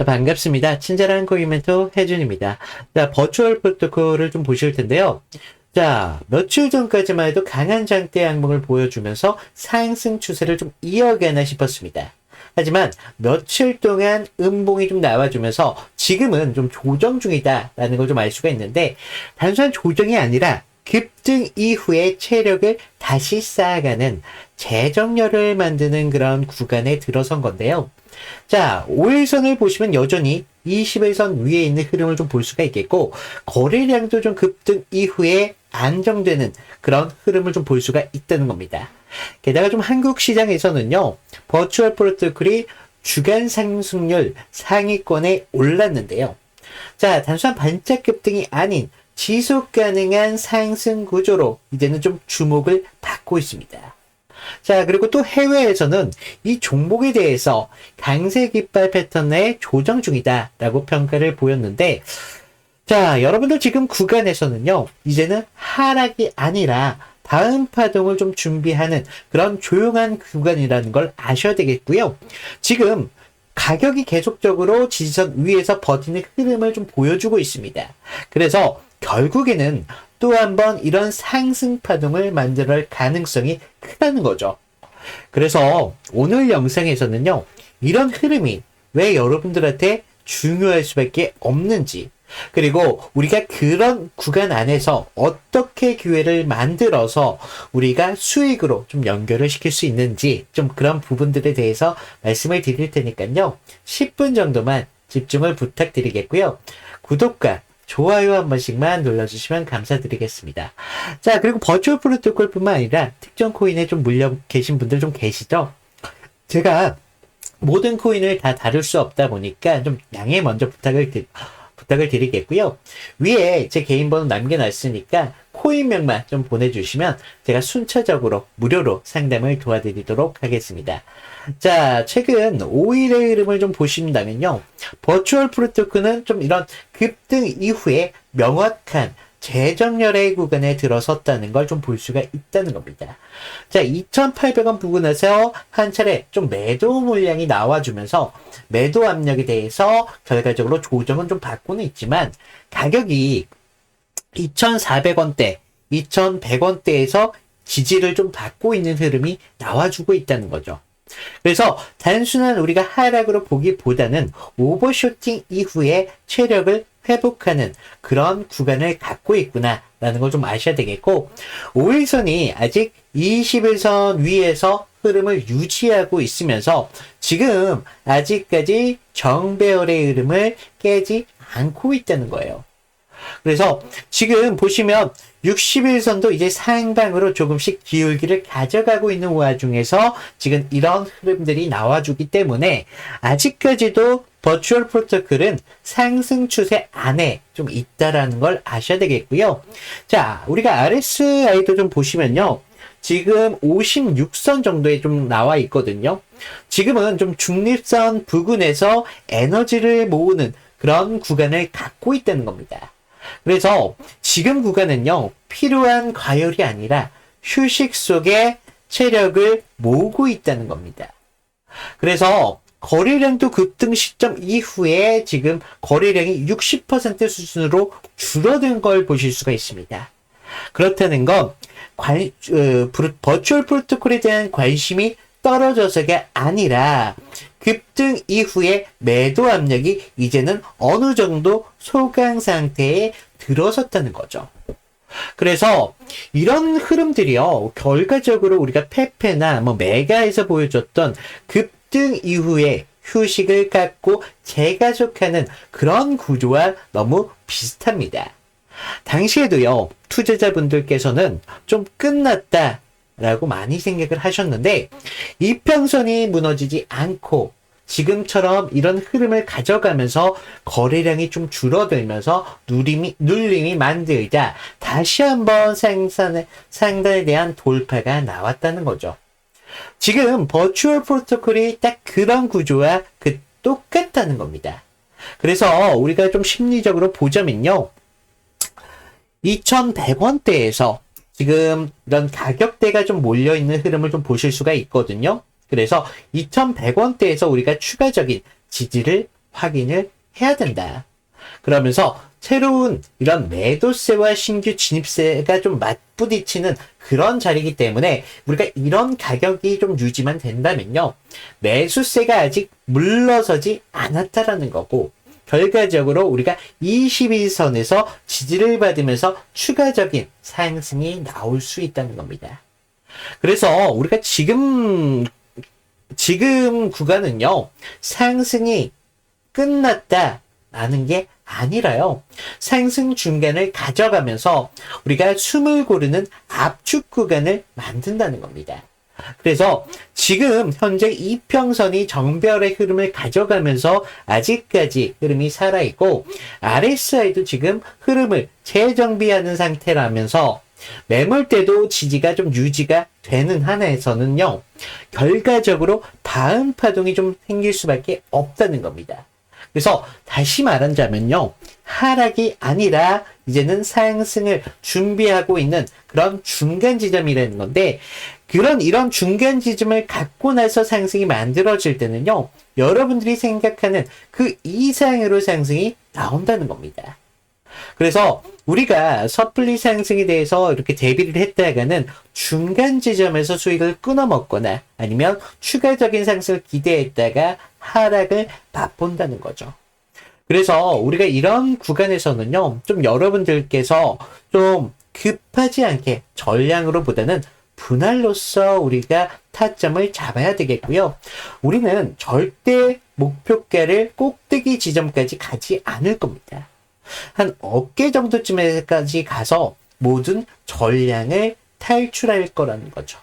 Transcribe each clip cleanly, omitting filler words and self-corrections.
반갑습니다. 친절한 코인 멘토 혜준입니다. 자, 버추얼 프로토콜을 좀 보실 텐데요. 자, 며칠 전까지만 해도 강한 장대 항목을 보여주면서 상승 추세를 좀 이어가나 싶었습니다. 하지만 며칠 동안 음봉이 좀 나와주면서 지금은 좀 조정 중이다라는 걸 좀 알 수가 있는데, 단순한 조정이 아니라 급등 이후에 체력을 다시 쌓아가는 재정렬을 만드는 그런 구간에 들어선 건데요. 자, 5일선을 보시면 여전히 21선 위에 있는 흐름을 좀 볼 수가 있겠고, 거래량도 좀 급등 이후에 안정되는 그런 흐름을 좀 볼 수가 있다는 겁니다. 게다가 좀 한국 시장에서는요, 버추얼 프로토콜이 주간 상승률 상위권에 올랐는데요. 자, 단순한 반짝 급등이 아닌 지속 가능한 상승 구조로 이제는 좀 주목을 받고 있습니다. 자, 그리고 또 해외에서는 이 종목에 대해서 강세 깃발 패턴의 조정 중이다라고 평가를 보였는데, 자, 여러분들 지금 구간에서는요, 이제는 하락이 아니라 다음 파동을 좀 준비하는 그런 조용한 구간이라는 걸 아셔야 되겠고요. 지금 가격이 계속적으로 지지선 위에서 버티는 흐름을 좀 보여주고 있습니다. 그래서 결국에는 또 한 번 이런 상승 파동을 만들어낼 가능성이 크다는 거죠. 그래서 오늘 영상에서는요, 이런 흐름이 왜 여러분들한테 중요할 수밖에 없는지, 그리고 우리가 그런 구간 안에서 어떻게 기회를 만들어서 우리가 수익으로 좀 연결을 시킬 수 있는지, 좀 그런 부분들에 대해서 말씀을 드릴 테니까요, 10분 정도만 집중을 부탁드리겠고요. 구독과 좋아요 한 번씩만 눌러주시면 감사드리겠습니다. 자, 그리고 버추얼 프로토콜 뿐만 아니라 특정 코인에 좀 물려 계신 분들 좀 계시죠? 제가 모든 코인을 다 다룰 수 없다 보니까 좀 양해 먼저 부탁을 드리겠고요. 위에 제 개인 번호 남겨놨으니까 코인명만 좀 보내주시면 제가 순차적으로 무료로 상담을 도와드리도록 하겠습니다. 자, 최근 5일의 흐름을 좀 보신다면요, 버추얼 프로토콜은 좀 이런 급등 이후에 명확한 재정렬의 구간에 들어섰다는 걸 좀 볼 수가 있다는 겁니다. 자, 2,800원 부근에서 한 차례 좀 매도 물량이 나와주면서 매도 압력에 대해서 결과적으로 조정은 좀 받고는 있지만, 가격이 2,400원대, 2,100원대에서 지지를 좀 받고 있는 흐름이 나와주고 있다는 거죠. 그래서 단순한 우리가 하락으로 보기보다는 오버쇼팅 이후에 체력을 회복하는 그런 구간을 갖고 있구나 라는 걸 좀 아셔야 되겠고, 5일선이 아직 21선 위에서 흐름을 유지하고 있으면서 지금 아직까지 정배열의 흐름을 깨지 않고 있다는 거예요. 그래서 지금 보시면 61선도 이제 상방으로 조금씩 기울기를 가져가고 있는 와중에서 지금 이런 흐름들이 나와주기 때문에 아직까지도 버추얼 프로토콜은 상승 추세 안에 좀 있다라는 걸 아셔야 되겠고요. 자, 우리가 RSI도 좀 보시면요, 지금 56선 정도에 좀 나와 있거든요. 지금은 좀 중립선 부근에서 에너지를 모으는 그런 구간을 갖고 있다는 겁니다. 그래서 지금 구간은요, 필요한 과열이 아니라 휴식 속에 체력을 모으고 있다는 겁니다. 그래서 거래량도 급등 시점 이후에 지금 거래량이 60% 수준으로 줄어든 걸 보실 수가 있습니다. 그렇다는 건 버추얼 프로토콜에 대한 관심이 떨어져서가 아니라 급등 이후에 매도 압력이 이제는 어느 정도 소강 상태에 들어섰다는 거죠. 그래서 이런 흐름들이요, 결과적으로 우리가 페페나 메가에서 보여줬던 급등 이후에 휴식을 갖고 재가속하는 그런 구조와 너무 비슷합니다. 당시에도요, 투자자분들께서는 좀 끝났다 라고 많이 생각을 하셨는데, 이평선이 무너지지 않고 지금처럼 이런 흐름을 가져가면서 거래량이 좀 줄어들면서 눌림이 만들자 다시 한번 상단에 대한 돌파가 나왔다는 거죠. 지금 버추얼 프로토콜이 딱 그런 구조와 똑같다는 겁니다. 그래서 우리가 좀 심리적으로 보자면요, 2,100원대에서 지금 이런 가격대가 좀 몰려있는 흐름을 좀 보실 수가 있거든요. 그래서 2,100원대에서 우리가 추가적인 지지를 확인을 해야 된다. 그러면서 새로운 이런 매도세와 신규 진입세가 좀 맞부딪히는 그런 자리이기 때문에 우리가 이런 가격이 좀 유지만 된다면요. 매수세가 아직 물러서지 않았다라는 거고, 결과적으로 우리가 21선에서 지지를 받으면서 추가적인 상승이 나올 수 있다는 겁니다. 그래서 우리가 지금 구간은요, 상승이 끝났다라는 게 아니라요, 상승 중간을 가져가면서 우리가 숨을 고르는 압축 구간을 만든다는 겁니다. 그래서 지금 현재 이평선이 정별의 흐름을 가져가면서 아직까지 흐름이 살아있고, RSI도 지금 흐름을 재정비하는 상태라면서 매물대도 지지가 좀 유지가 되는 한에서는요, 결과적으로 다음 파동이 좀 생길 수밖에 없다는 겁니다. 그래서 다시 말하자면요, 하락이 아니라 이제는 상승을 준비하고 있는 그런 중간 지점이라는 건데, 이런 중간 지점을 갖고 나서 상승이 만들어질 때는요, 여러분들이 생각하는 그 이상으로 상승이 나온다는 겁니다. 그래서 우리가 섣불리 상승에 대해서 이렇게 대비를 했다가는 중간 지점에서 수익을 끊어먹거나 아니면 추가적인 상승을 기대했다가 하락을 맛본다는 거죠. 그래서 우리가 이런 구간에서는요, 좀 여러분들께서 좀 급하지 않게 전량으로 보다는 분할로서 우리가 타점을 잡아야 되겠고요. 우리는 절대 목표가를 꼭대기 지점까지 가지 않을 겁니다. 한 어깨 정도쯤에까지 가서 모든 전량을 탈출할 거라는 거죠.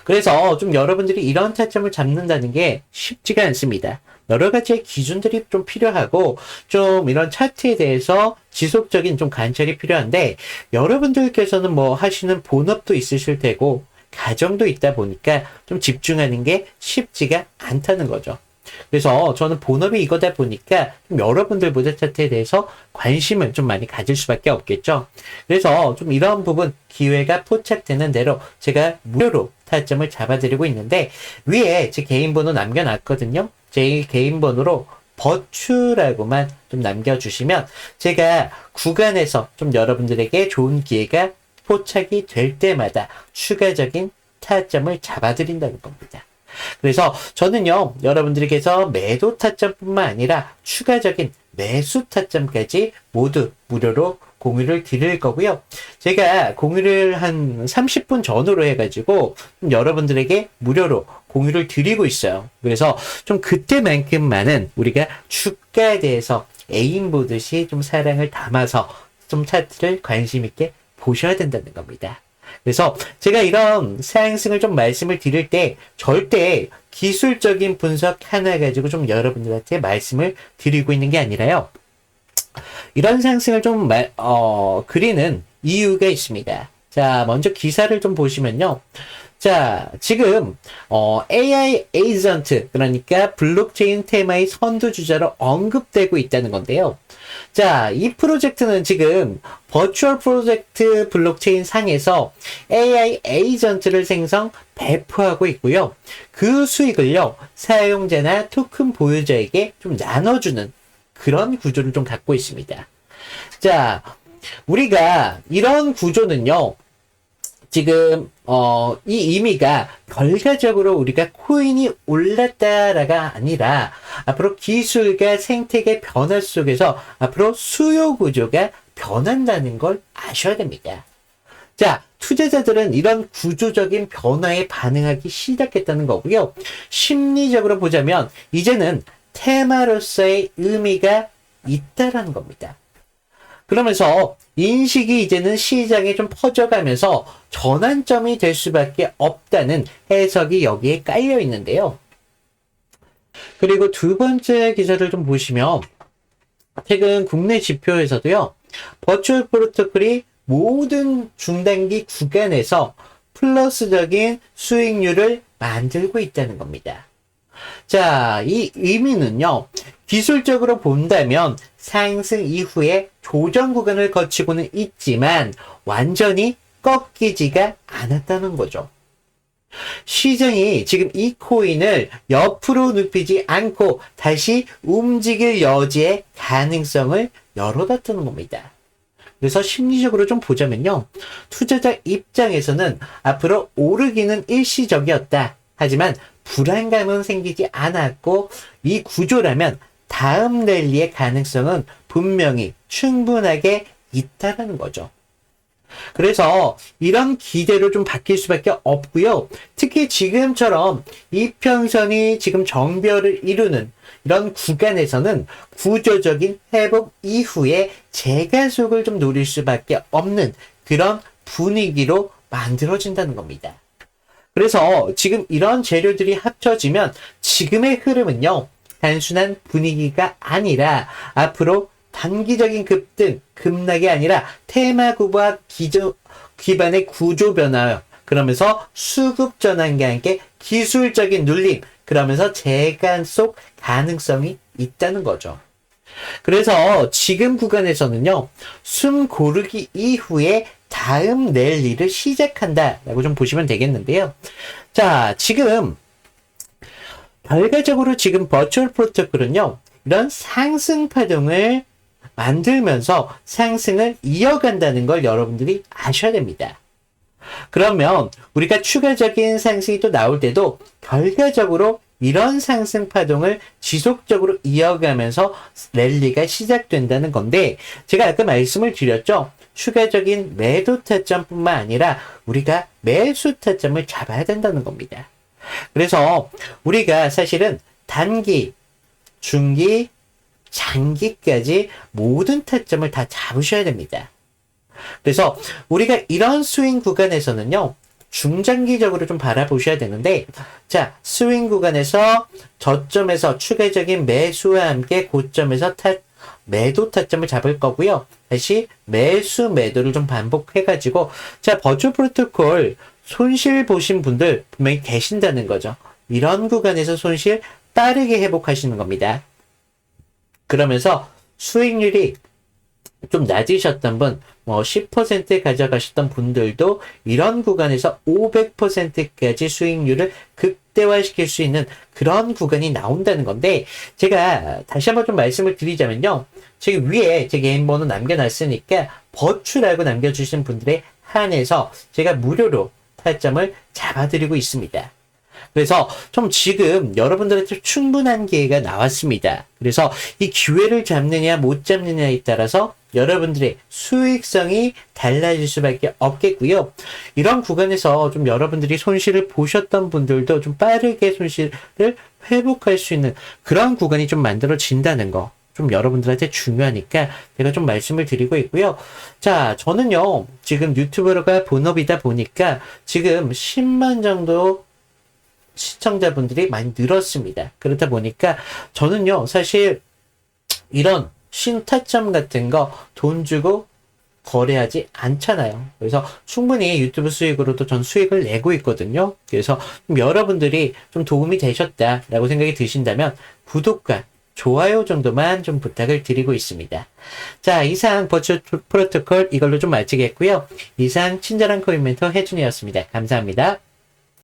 그래서 좀 여러분들이 이런 타점을 잡는다는 게 쉽지가 않습니다. 여러 가지의 기준들이 좀 필요하고, 좀 이런 차트에 대해서 지속적인 좀 관찰이 필요한데, 여러분들께서는 뭐 하시는 본업도 있으실 테고, 가정도 있다 보니까 좀 집중하는 게 쉽지가 않다는 거죠. 그래서 저는 본업이 이거다 보니까 좀 여러분들보다 차트에 대해서 관심을 좀 많이 가질 수밖에 없겠죠. 그래서 좀 이런 부분 기회가 포착되는 대로 제가 무료로 타점을 잡아드리고 있는데, 위에 제 개인 번호 남겨놨거든요. 제 개인 번호로 버추라고만 좀 남겨주시면 제가 구간에서 좀 여러분들에게 좋은 기회가 포착이 될 때마다 추가적인 타점을 잡아드린다는 겁니다. 그래서 저는요, 여러분들께서 매도 타점뿐만 아니라 추가적인 매수 타점까지 모두 무료로 공유를 드릴 거고요. 제가 공유를 한 30분 전후로 해가지고 좀 여러분들에게 무료로 공유를 드리고 있어요. 그래서 좀 그때만큼만은 우리가 주가에 대해서 애인 보듯이 좀 사랑을 담아서 좀 차트를 관심 있게 보셔야 된다는 겁니다. 그래서 제가 이런 상승을 좀 말씀을 드릴 때 절대 기술적인 분석 하나 가지고 좀 여러분들한테 말씀을 드리고 있는 게 아니라요, 이런 상승을 좀 그리는 이유가 있습니다. 자, 먼저 기사를 좀 보시면요. 자, 지금 AI 에이전트, 그러니까 블록체인 테마의 선두주자로 언급되고 있다는 건데요. 자, 이 프로젝트는 지금 버추얼 프로젝트 블록체인 상에서 AI 에이전트를 생성, 배포하고 있고요. 그 수익을요, 사용자나 토큰 보유자에게 좀 나눠주는 그런 구조를 좀 갖고 있습니다. 자, 우리가 이런 구조는요, 지금 이 의미가 결과적으로 우리가 코인이 올랐다라가 아니라 앞으로 기술과 생태계 변화 속에서 앞으로 수요 구조가 변한다는 걸 아셔야 됩니다. 자, 투자자들은 이런 구조적인 변화에 반응하기 시작했다는 거고요. 심리적으로 보자면 이제는 테마로서의 의미가 있다라는 겁니다. 그러면서 인식이 이제는 시장에 좀 퍼져가면서 전환점이 될 수밖에 없다는 해석이 여기에 깔려 있는데요. 그리고 두 번째 기사를 좀 보시면 최근 국내 지표에서도요, 버추얼 프로토콜이 모든 중단기 구간에서 플러스적인 수익률을 만들고 있다는 겁니다. 자, 이 의미는요, 기술적으로 본다면 상승 이후에 조정 구간을 거치고는 있지만 완전히 꺾이지가 않았다는 거죠. 시장이 지금 이 코인을 옆으로 눕히지 않고 다시 움직일 여지의 가능성을 열어놨다는 겁니다. 그래서 심리적으로 좀 보자면요. 투자자 입장에서는 앞으로 오르기는 일시적이었다. 하지만 불안감은 생기지 않았고 이 구조라면 다음 랠리의 가능성은 분명히 충분하게 있다는 거죠. 그래서 이런 기대로 좀 바뀔 수밖에 없고요. 특히 지금처럼 이평선이 지금 정별을 이루는 이런 구간에서는 구조적인 회복 이후에 재가속을 좀 노릴 수밖에 없는 그런 분위기로 만들어진다는 겁니다. 그래서 지금 이런 재료들이 합쳐지면 지금의 흐름은요, 단순한 분위기가 아니라 앞으로 단기적인 급등, 급락이 아니라 테마구와 기반의 구조 변화, 그러면서 수급 전환과 함께 기술적인 눌림, 그러면서 재간속 가능성이 있다는 거죠. 그래서 지금 구간에서는요, 숨 고르기 이후에 다음 랠리를 시작한다라고 좀 보시면 되겠는데요. 자, 지금 결과적으로 지금 버추얼 프로토콜은요, 이런 상승 파동을 만들면서 상승을 이어간다는 걸 여러분들이 아셔야 됩니다. 그러면 우리가 추가적인 상승이 또 나올 때도 결과적으로 이런 상승 파동을 지속적으로 이어가면서 랠리가 시작된다는 건데, 제가 아까 말씀을 드렸죠. 추가적인 매도 타점뿐만 아니라 우리가 매수 타점을 잡아야 된다는 겁니다. 그래서 우리가 사실은 단기, 중기, 장기까지 모든 타점을 다 잡으셔야 됩니다. 그래서 우리가 이런 스윙 구간에서는요, 중장기적으로 좀 바라보셔야 되는데, 자, 스윙 구간에서 저점에서 추가적인 매수와 함께 고점에서 매도 타점을 잡을 거고요. 다시 매수 매도를 좀 반복해가지고, 자, 버추 프로토콜 손실 보신 분들 분명히 계신다는 거죠. 이런 구간에서 손실 빠르게 회복하시는 겁니다. 그러면서 수익률이 좀 낮으셨던 분, 10% 가져가셨던 분들도 이런 구간에서 500%까지 수익률을 극대화시킬 수 있는 그런 구간이 나온다는 건데, 제가 다시 한번 좀 말씀을 드리자면요. 지금 위에 제 개인 번호 남겨놨으니까 버추라고 남겨주신 분들에 한해서 제가 무료로 타점을 잡아드리고 있습니다. 그래서 좀 지금 여러분들한테 충분한 기회가 나왔습니다. 그래서 이 기회를 잡느냐 못 잡느냐에 따라서 여러분들의 수익성이 달라질 수밖에 없겠고요. 이런 구간에서 좀 여러분들이 손실을 보셨던 분들도 좀 빠르게 손실을 회복할 수 있는 그런 구간이 좀 만들어진다는 거. 좀 여러분들한테 중요하니까 제가 좀 말씀을 드리고 있고요. 자, 저는요, 지금 유튜버가 본업이다 보니까 지금 10만 정도 시청자분들이 많이 늘었습니다. 그렇다 보니까 저는요, 사실 이런 신타점 같은 거 돈 주고 거래하지 않잖아요. 그래서 충분히 유튜브 수익으로도 전 수익을 내고 있거든요. 그래서 좀 여러분들이 좀 도움이 되셨다라고 생각이 드신다면 구독과 좋아요 정도만 좀 부탁을 드리고 있습니다. 자, 이상 버추얼 프로토콜 이걸로 좀 마치겠고요. 이상 친절한 코인 멘토 혜준이었습니다. 감사합니다.